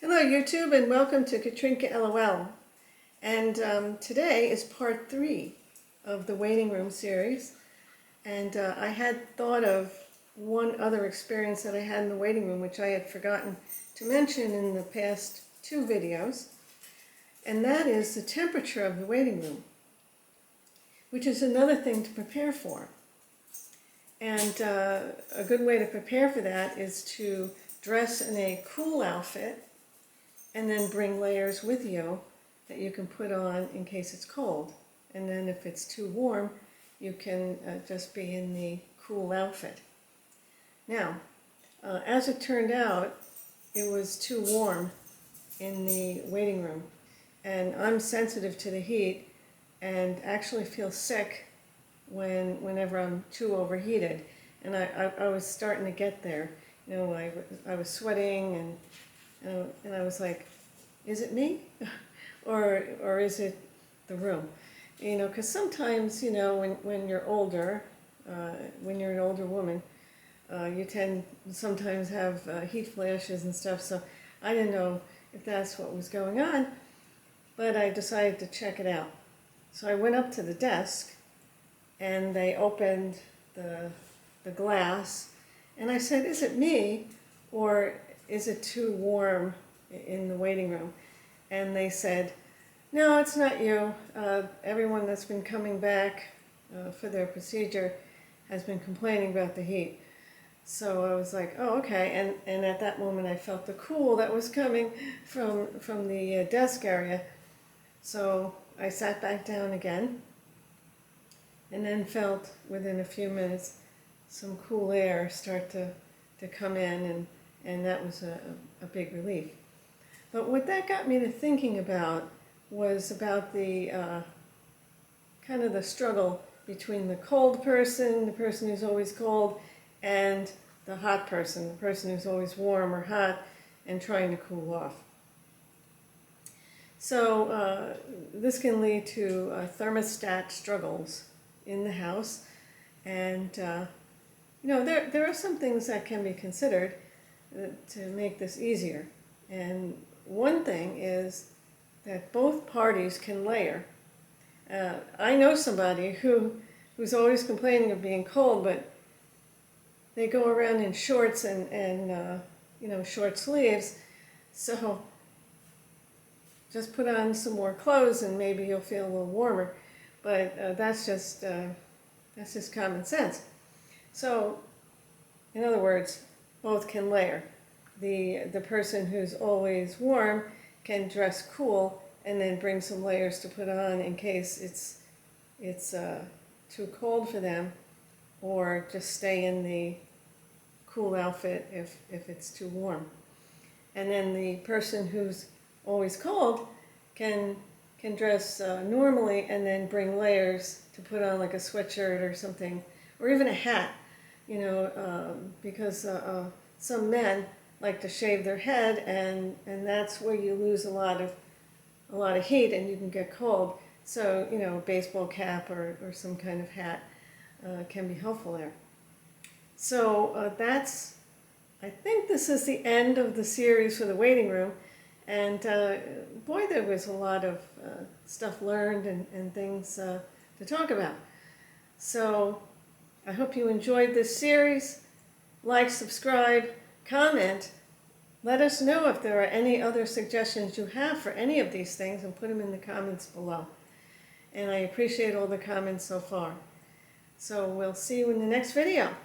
Hello YouTube and welcome to Katrinka LOL. And today is part 3 of the waiting room series. And I had thought of one other experience that I had in the waiting room which I had forgotten to mention in the past 2 videos. And that is the temperature of the waiting room, which is another thing to prepare for. And a good way to prepare for that is to dress in a cool outfit and then bring layers with you that you can put on in case it's cold. And then if it's too warm, you can just be in the cool outfit. Now, as it turned out, it was too warm in the waiting room. And I'm sensitive to the heat and actually feel sick whenever I'm too overheated. And I was starting to get there. You know, I was sweating and I was like, is it me? or is it the room? You know, because sometimes, you know, when you're older, when you're an older woman, you tend to sometimes have heat flashes and stuff, so I didn't know if that's what was going on, but I decided to check it out. So I went up to the desk, and they opened the glass, and I said, is it me, or is it too warm in the waiting room? And they said, no, it's not you. Everyone that's been coming back for their procedure has been complaining about the heat. So I was like, oh, okay. And at that moment I felt the cool that was coming from the desk area. So I sat back down again and then felt within a few minutes some cool air start to come in, and that was a big relief. But what that got me to thinking about was about the kind of the struggle between the cold person, the person who's always cold, and the hot person, the person who's always warm or hot and trying to cool off. So this can lead to thermostat struggles in the house, and you know, there are some things that can be considered to make this easier. And one thing is that both parties can layer. I know somebody who's always complaining of being cold, but they go around in shorts and you know, short sleeves. So just put on some more clothes and maybe you'll feel a little warmer. But that's just common sense. So, in other words, both can layer. The person who's always warm can dress cool and then bring some layers to put on in case it's too cold for them, or just stay in the cool outfit if it's too warm. And then the person who's always cold can dress normally and then bring layers to put on, like a sweatshirt or something, or even a hat, you know, because some men like to shave their head, and that's where you lose a lot of heat and you can get cold. So, you know, a baseball cap or some kind of hat can be helpful there. So I think this is the end of the series for the waiting room. And boy, there was a lot of stuff learned and things to talk about. So I hope you enjoyed this series. Like, subscribe, comment. Let us know if there are any other suggestions you have for any of these things, and put them in the comments below. And I appreciate all the comments so far. So we'll see you in the next video.